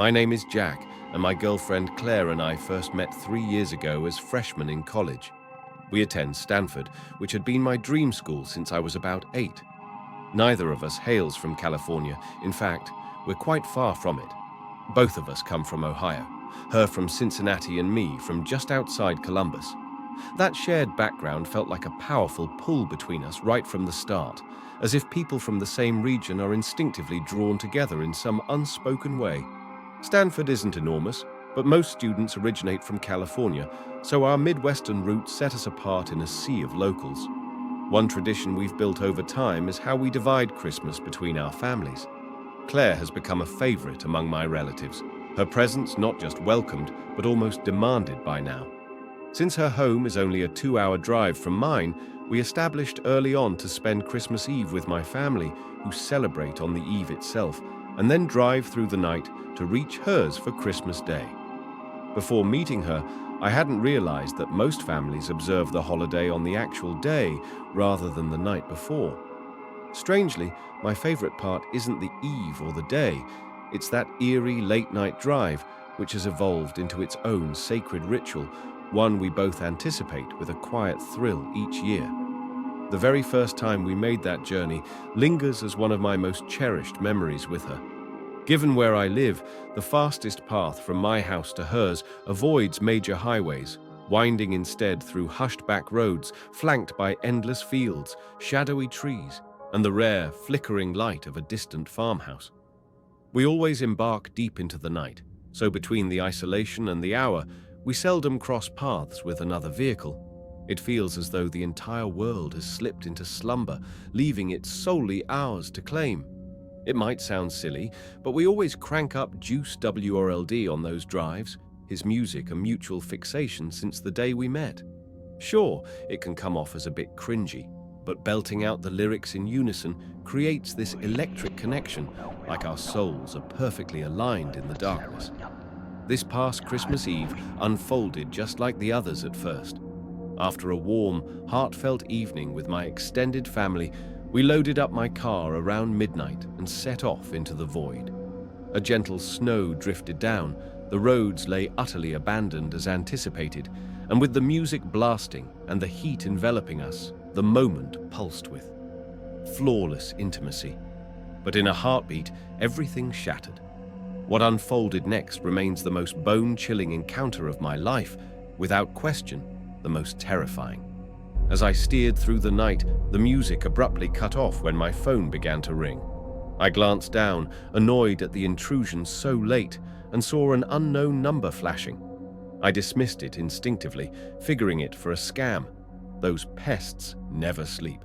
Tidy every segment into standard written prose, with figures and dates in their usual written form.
My name is Jack, and my girlfriend Claire and I first met 3 years ago as freshmen in college. We attend Stanford, which had been my dream school since I was about 8. Neither of us hails from California. In fact, we're quite far from it. Both of us come from Ohio, her from Cincinnati and me from just outside Columbus. That shared background felt like a powerful pull between us right from the start, as if people from the same region are instinctively drawn together in some unspoken way. Stanford isn't enormous, but most students originate from California, so our Midwestern roots set us apart in a sea of locals. One tradition we've built over time is how we divide Christmas between our families. Claire has become a favorite among my relatives, her presence not just welcomed, but almost demanded by now. Since her home is only a 2-hour drive from mine, we established early on to spend Christmas Eve with my family, who celebrate on the eve itself, and then drive through the night to reach hers for Christmas Day. Before meeting her, I hadn't realized that most families observe the holiday on the actual day rather than the night before. Strangely, my favorite part isn't the eve or the day, it's that eerie late-night drive which has evolved into its own sacred ritual, one we both anticipate with a quiet thrill each year. The very first time we made that journey lingers as one of my most cherished memories with her. Given where I live, the fastest path from my house to hers avoids major highways, winding instead through hushed back roads flanked by endless fields, shadowy trees, and the rare, flickering light of a distant farmhouse. We always embark deep into the night, so between the isolation and the hour, we seldom cross paths with another vehicle. It feels as though the entire world has slipped into slumber, leaving it solely ours to claim. It might sound silly, but we always crank up Juice WRLD on those drives, his music a mutual fixation since the day we met. Sure, it can come off as a bit cringy, but belting out the lyrics in unison creates this electric connection, like our souls are perfectly aligned in the darkness. This past Christmas Eve unfolded just like the others at first. After a warm, heartfelt evening with my extended family, we loaded up my car around midnight and set off into the void. A gentle snow drifted down, the roads lay utterly abandoned as anticipated, and with the music blasting and the heat enveloping us, the moment pulsed with flawless intimacy. But in a heartbeat, everything shattered. What unfolded next remains the most bone-chilling encounter of my life, without question, the most terrifying. As I steered through the night, the music abruptly cut off when my phone began to ring. I glanced down, annoyed at the intrusion so late, and saw an unknown number flashing. I dismissed it instinctively, figuring it for a scam. Those pests never sleep.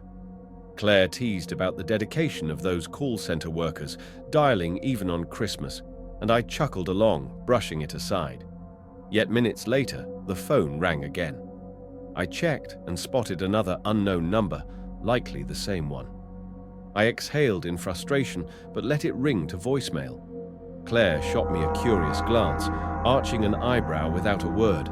Claire teased about the dedication of those call center workers, dialing even on Christmas, and I chuckled along, brushing it aside. Yet minutes later, the phone rang again. I checked and spotted another unknown number, likely the same one. I exhaled in frustration, but let it ring to voicemail. Claire shot me a curious glance, arching an eyebrow without a word.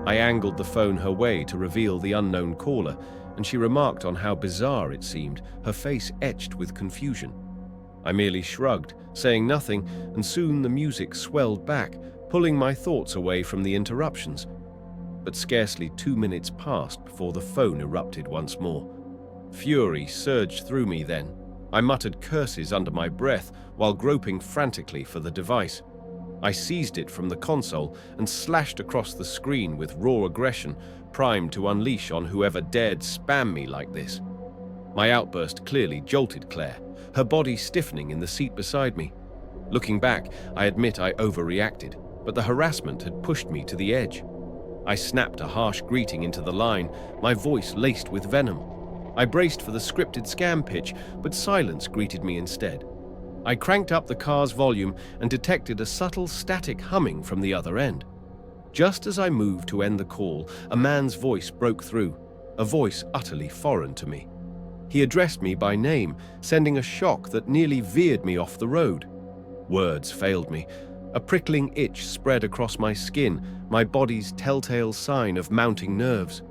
I angled the phone her way to reveal the unknown caller, and she remarked on how bizarre it seemed, her face etched with confusion. I merely shrugged, saying nothing, and soon the music swelled back, pulling my thoughts away from the interruptions. But scarcely 2 minutes passed before the phone erupted once more. Fury surged through me then. I muttered curses under my breath while groping frantically for the device. I seized it from the console and slashed across the screen with raw aggression, primed to unleash on whoever dared spam me like this. My outburst clearly jolted Claire, her body stiffening in the seat beside me. Looking back, I admit I overreacted, but the harassment had pushed me to the edge. I snapped a harsh greeting into the line, my voice laced with venom. I braced for the scripted scam pitch, but silence greeted me instead. I cranked up the car's volume and detected a subtle static humming from the other end. Just as I moved to end the call, a man's voice broke through, a voice utterly foreign to me. He addressed me by name, sending a shock that nearly veered me off the road. Words failed me. A prickling itch spread across my skin, my body's telltale sign of mounting nerves.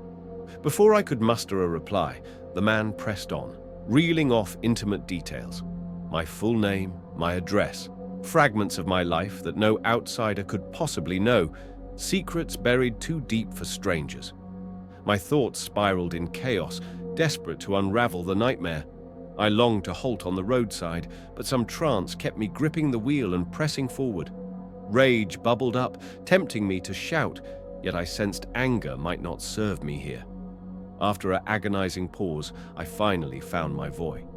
Before I could muster a reply, the man pressed on, reeling off intimate details. My full name, my address, fragments of my life that no outsider could possibly know, secrets buried too deep for strangers. My thoughts spiraled in chaos, desperate to unravel the nightmare. I longed to halt on the roadside, but some trance kept me gripping the wheel and pressing forward. Rage bubbled up, tempting me to shout, yet I sensed anger might not serve me here. After an agonizing pause, I finally found my voice.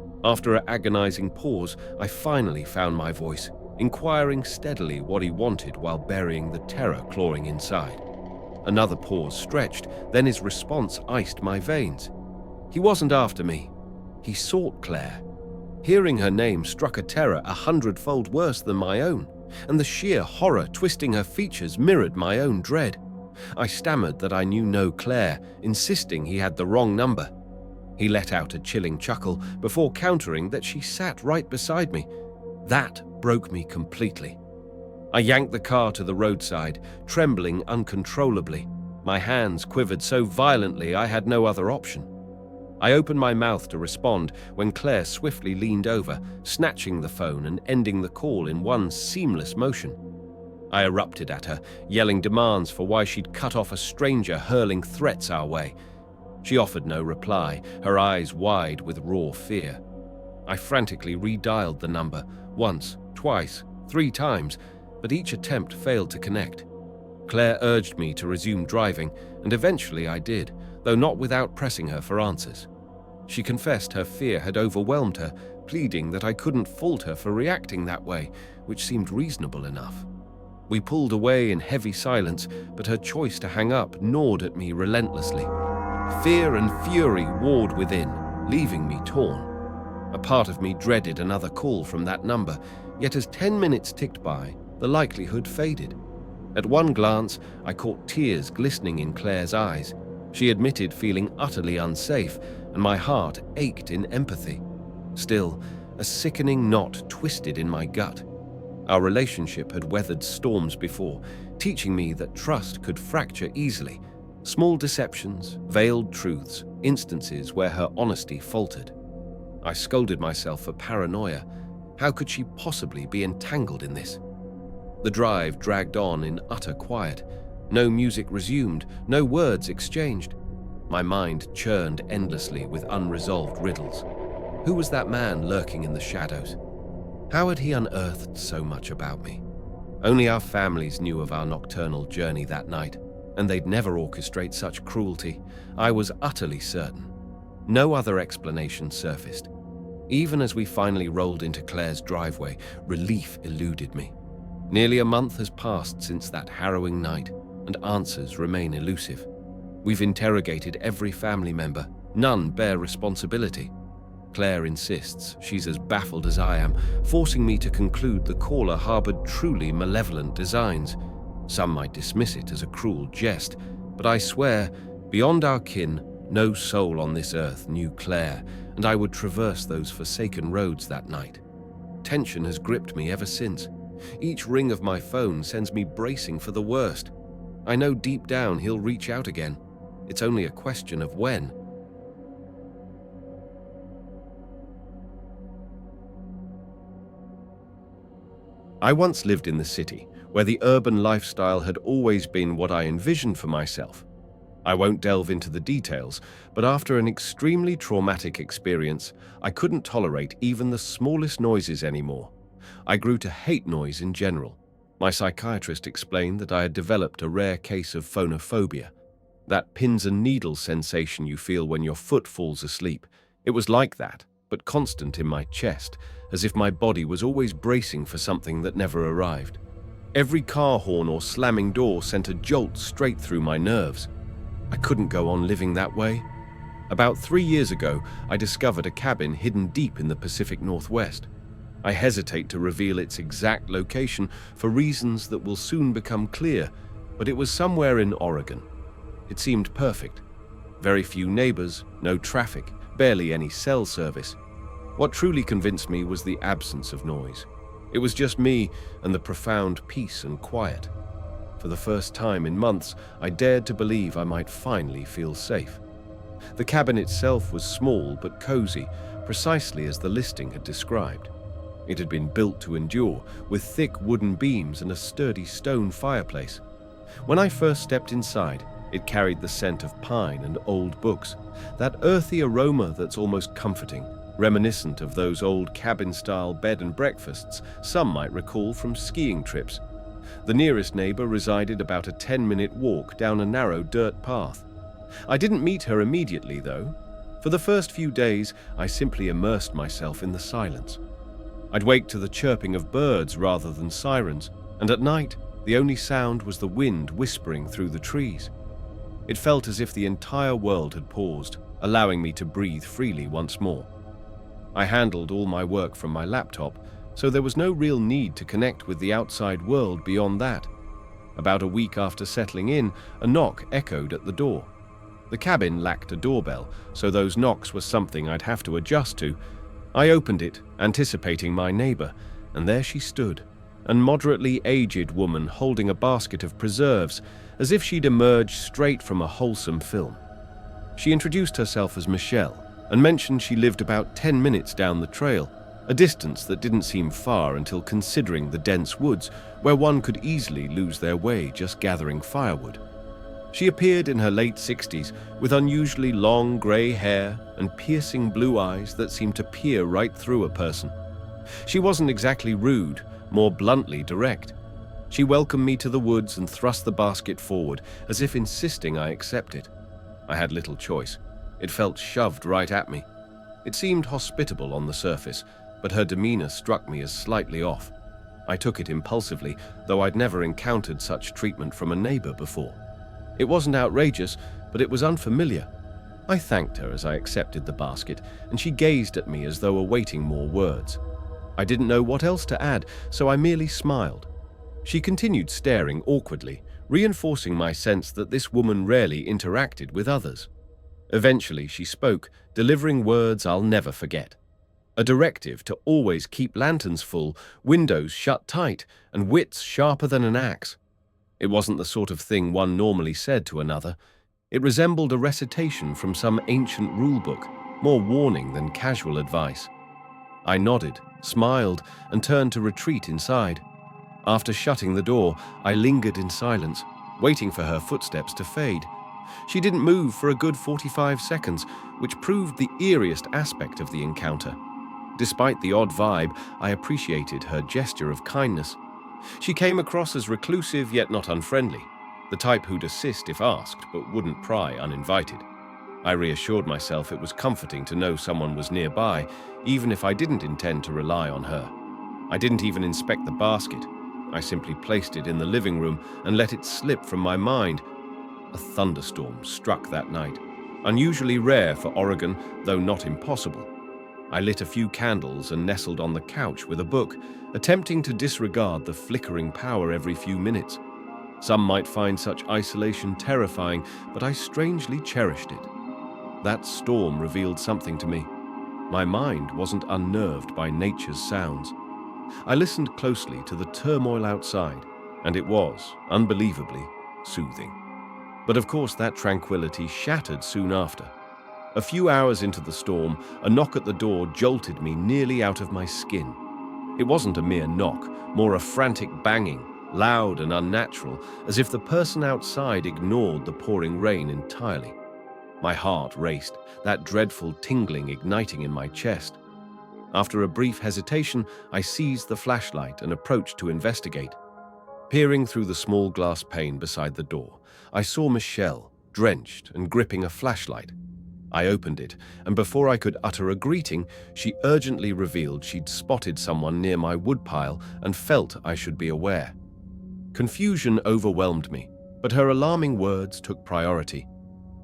Inquiring steadily what he wanted while burying the terror clawing inside. Another pause stretched, then his response iced my veins. He wasn't after me. He sought Claire. Hearing her name struck a terror 100-fold worse than my own, and the sheer horror twisting her features mirrored my own dread. I stammered that I knew no Claire, insisting he had the wrong number. He let out a chilling chuckle before countering that she sat right beside me. That broke me completely. I yanked the car to the roadside, trembling uncontrollably. My hands quivered so violently I had no other option. I opened my mouth to respond when Claire swiftly leaned over, snatching the phone and ending the call in one seamless motion. I erupted at her, yelling demands for why she'd cut off a stranger hurling threats our way. She offered no reply, her eyes wide with raw fear. I frantically redialed the number, once, twice, 3 times, but each attempt failed to connect. Claire urged me to resume driving, and eventually I did, though not without pressing her for answers. She confessed her fear had overwhelmed her, pleading that I couldn't fault her for reacting that way, which seemed reasonable enough. We pulled away in heavy silence, but her choice to hang up gnawed at me relentlessly. Fear and fury warred within, leaving me torn. A part of me dreaded another call from that number, yet as 10 minutes ticked by, the likelihood faded. At one glance, I caught tears glistening in Claire's eyes. She admitted feeling utterly unsafe, and my heart ached in empathy. Still, a sickening knot twisted in my gut. Our relationship had weathered storms before, teaching me that trust could fracture easily. Small deceptions, veiled truths, instances where her honesty faltered. I scolded myself for paranoia. How could she possibly be entangled in this? The drive dragged on in utter quiet. No music resumed, no words exchanged. My mind churned endlessly with unresolved riddles. Who was that man lurking in the shadows? How had he unearthed so much about me? Only our families knew of our nocturnal journey that night, and they'd never orchestrate such cruelty. I was utterly certain. No other explanation surfaced. Even as we finally rolled into Claire's driveway, relief eluded me. Nearly a month has passed since that harrowing night, and answers remain elusive. We've interrogated every family member. None bear responsibility. Claire insists she's as baffled as I am, forcing me to conclude the caller harbored truly malevolent designs. Some might dismiss it as a cruel jest, but I swear, beyond our kin, no soul on this earth knew Claire, and I would traverse those forsaken roads that night. Tension has gripped me ever since. Each ring of my phone sends me bracing for the worst. I know deep down he'll reach out again. It's only a question of when. I once lived in the city, where the urban lifestyle had always been what I envisioned for myself. I won't delve into the details, but after an extremely traumatic experience, I couldn't tolerate even the smallest noises anymore. I grew to hate noise in general. My psychiatrist explained that I had developed a rare case of phonophobia, that pins and needles sensation you feel when your foot falls asleep. It was like that, but constant in my chest, as if my body was always bracing for something that never arrived. Every car horn or slamming door sent a jolt straight through my nerves. I couldn't go on living that way. About 3 years ago, I discovered a cabin hidden deep in the Pacific Northwest. I hesitate to reveal its exact location for reasons that will soon become clear, but it was somewhere in Oregon. It seemed perfect. Very few neighbors, no traffic, barely any cell service. What truly convinced me was the absence of noise. It was just me and the profound peace and quiet. For the first time in months, I dared to believe I might finally feel safe. The cabin itself was small but cozy, precisely as the listing had described. It had been built to endure, with thick wooden beams and a sturdy stone fireplace. When I first stepped inside, it carried the scent of pine and old books, that earthy aroma that's almost comforting, reminiscent of those old cabin-style bed and breakfasts some might recall from skiing trips. The nearest neighbor resided about a 10-minute walk down a narrow dirt path. I didn't meet her immediately, though. For the first few days, I simply immersed myself in the silence. I'd wake to the chirping of birds rather than sirens, and at night, the only sound was the wind whispering through the trees. It felt as if the entire world had paused, allowing me to breathe freely once more. I handled all my work from my laptop, so there was no real need to connect with the outside world beyond that. About a week after settling in, a knock echoed at the door. The cabin lacked a doorbell, so those knocks were something I'd have to adjust to. I opened it, anticipating my neighbor, and there she stood, a moderately aged woman holding a basket of preserves, as if she'd emerged straight from a wholesome film. She introduced herself as Michelle, and mentioned she lived about 10 minutes down the trail, a distance that didn't seem far until considering the dense woods, where one could easily lose their way just gathering firewood. She appeared in her late 60s, with unusually long grey hair and piercing blue eyes that seemed to peer right through a person. She wasn't exactly rude, more bluntly direct. She welcomed me to the woods and thrust the basket forward, as if insisting I accept it. I had little choice. It felt shoved right at me. It seemed hospitable on the surface, but her demeanor struck me as slightly off. I took it impulsively, though I'd never encountered such treatment from a neighbor before. It wasn't outrageous, but it was unfamiliar. I thanked her as I accepted the basket, and she gazed at me as though awaiting more words. I didn't know what else to add, so I merely smiled. She continued staring awkwardly, reinforcing my sense that this woman rarely interacted with others. Eventually, she spoke, delivering words I'll never forget. A directive to always keep lanterns full, windows shut tight, and wits sharper than an axe. It wasn't the sort of thing one normally said to another. It resembled a recitation from some ancient rulebook, more warning than casual advice. I nodded, smiled, and turned to retreat inside. After shutting the door, I lingered in silence, waiting for her footsteps to fade. She didn't move for a good 45 seconds, which proved the eeriest aspect of the encounter. Despite the odd vibe, I appreciated her gesture of kindness. She came across as reclusive yet not unfriendly, the type who'd assist if asked but wouldn't pry uninvited. I reassured myself it was comforting to know someone was nearby, even if I didn't intend to rely on her. I didn't even inspect the basket. I simply placed it in the living room and let it slip from my mind. A thunderstorm struck that night, unusually rare for Oregon, though not impossible. I lit a few candles and nestled on the couch with a book, attempting to disregard the flickering power every few minutes. Some might find such isolation terrifying, but I strangely cherished it. That storm revealed something to me. My mind wasn't unnerved by nature's sounds. I listened closely to the turmoil outside, and it was, unbelievably, soothing. But of course that tranquility shattered soon after. A few hours into the storm, a knock at the door jolted me nearly out of my skin. It wasn't a mere knock, more a frantic banging, loud and unnatural, as if the person outside ignored the pouring rain entirely. My heart raced, that dreadful tingling igniting in my chest. After a brief hesitation, I seized the flashlight and approached to investigate. Peering through the small glass pane beside the door, I saw Michelle, drenched and gripping a flashlight. I opened it, and before I could utter a greeting, she urgently revealed she'd spotted someone near my woodpile and felt I should be aware. Confusion overwhelmed me, but her alarming words took priority.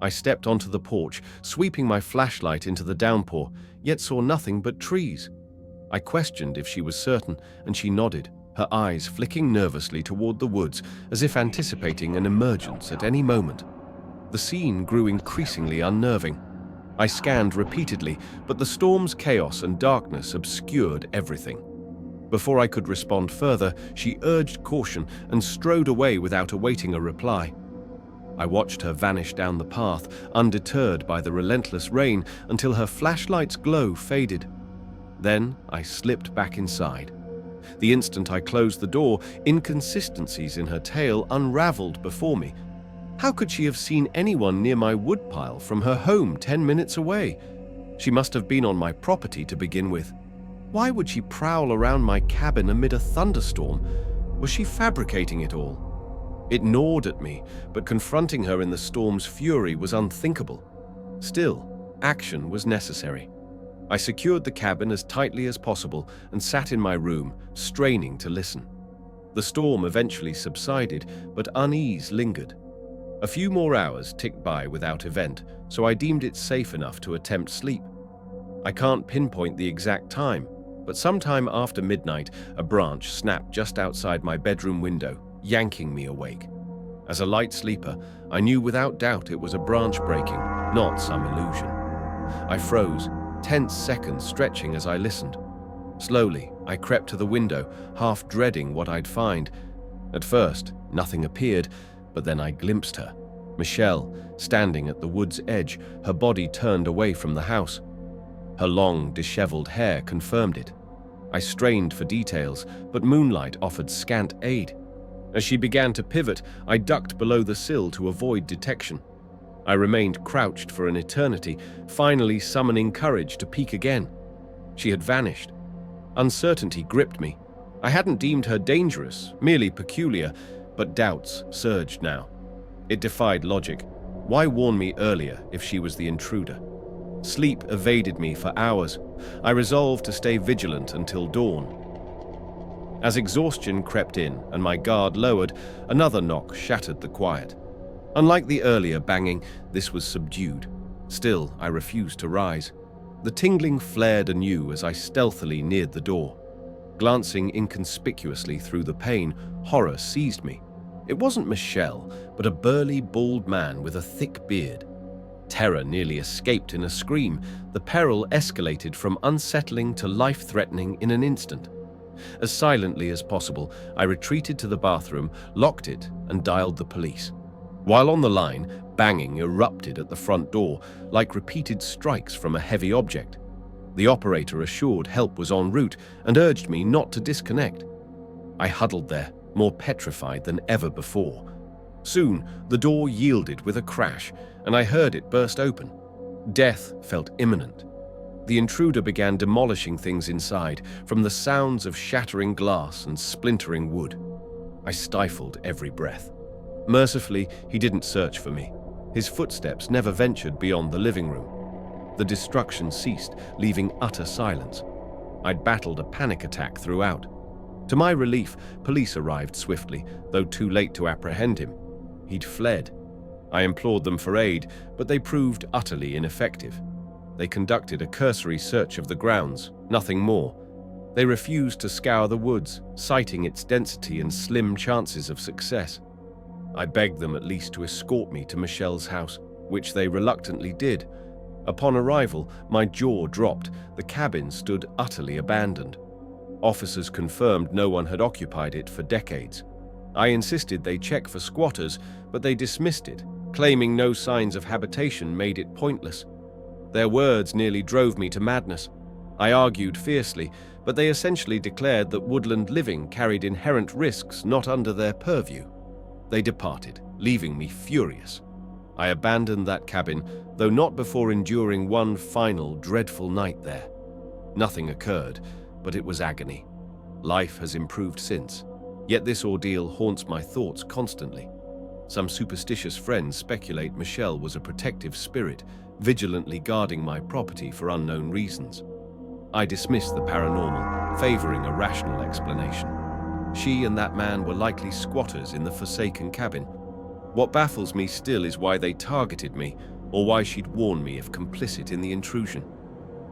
I stepped onto the porch, sweeping my flashlight into the downpour, yet saw nothing but trees. I questioned if she was certain, and she nodded, her eyes flicking nervously toward the woods, as if anticipating an emergence at any moment. The scene grew increasingly unnerving. I scanned repeatedly, but the storm's chaos and darkness obscured everything. Before I could respond further, she urged caution and strode away without awaiting a reply. I watched her vanish down the path, undeterred by the relentless rain, until her flashlight's glow faded. Then I slipped back inside. The instant I closed the door, inconsistencies in her tale unraveled before me. How could she have seen anyone near my woodpile from her home 10 minutes away? She must have been on my property to begin with. Why would she prowl around my cabin amid a thunderstorm? Was she fabricating it all? It gnawed at me, but confronting her in the storm's fury was unthinkable. Still, action was necessary. I secured the cabin as tightly as possible and sat in my room, straining to listen. The storm eventually subsided, but unease lingered. A few more hours ticked by without event, so I deemed it safe enough to attempt sleep. I can't pinpoint the exact time, but sometime after midnight, a branch snapped just outside my bedroom window, yanking me awake. As a light sleeper, I knew without doubt it was a branch breaking, not some illusion. I froze, tense seconds stretching as I listened. Slowly, I crept to the window, half dreading what I'd find. At first, nothing appeared, but then I glimpsed her. Michelle, standing at the wood's edge, her body turned away from the house. Her long, disheveled hair confirmed it. I strained for details, but moonlight offered scant aid. As she began to pivot, I ducked below the sill to avoid detection. I remained crouched for an eternity, finally summoning courage to peek again. She had vanished. Uncertainty gripped me. I hadn't deemed her dangerous, merely peculiar, but doubts surged now. It defied logic. Why warn me earlier if she was the intruder? Sleep evaded me for hours. I resolved to stay vigilant until dawn. As exhaustion crept in and my guard lowered, another knock shattered the quiet. Unlike the earlier banging, this was subdued. Still, I refused to rise. The tingling flared anew as I stealthily neared the door. Glancing inconspicuously through the pane, horror seized me. It wasn't Michelle, but a burly, bald man with a thick beard. Terror nearly escaped in a scream. The peril escalated from unsettling to life-threatening in an instant. As silently as possible, I retreated to the bathroom, locked it, and dialed the police. While on the line, banging erupted at the front door, like repeated strikes from a heavy object. The operator assured help was en route and urged me not to disconnect. I huddled there, more petrified than ever before. Soon, the door yielded with a crash, and I heard it burst open. Death felt imminent. The intruder began demolishing things inside, from the sounds of shattering glass and splintering wood. I stifled every breath. Mercifully, he didn't search for me. His footsteps never ventured beyond the living room. The destruction ceased, leaving utter silence. I'd battled a panic attack throughout. To my relief, police arrived swiftly, though too late to apprehend him. He'd fled. I implored them for aid, but they proved utterly ineffective. They conducted a cursory search of the grounds, nothing more. They refused to scour the woods, citing its density and slim chances of success. I begged them at least to escort me to Michelle's house, which they reluctantly did. Upon arrival, my jaw dropped. The cabin stood utterly abandoned. Officers confirmed no one had occupied it for decades. I insisted they check for squatters, but they dismissed it, claiming no signs of habitation made it pointless. Their words nearly drove me to madness. I argued fiercely, but they essentially declared that woodland living carried inherent risks not under their purview. They departed, leaving me furious. I abandoned that cabin, though not before enduring one final dreadful night there. Nothing occurred, but it was agony. Life has improved since, yet this ordeal haunts my thoughts constantly. Some superstitious friends speculate Michelle was a protective spirit, vigilantly guarding my property for unknown reasons. I dismiss the paranormal, favoring a rational explanation. She and that man were likely squatters in the forsaken cabin. What baffles me still is why they targeted me, or why she'd warn me if complicit in the intrusion.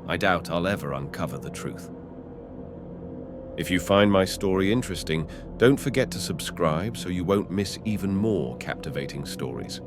I doubt I'll ever uncover the truth. If you find my story interesting, don't forget to subscribe so you won't miss even more captivating stories.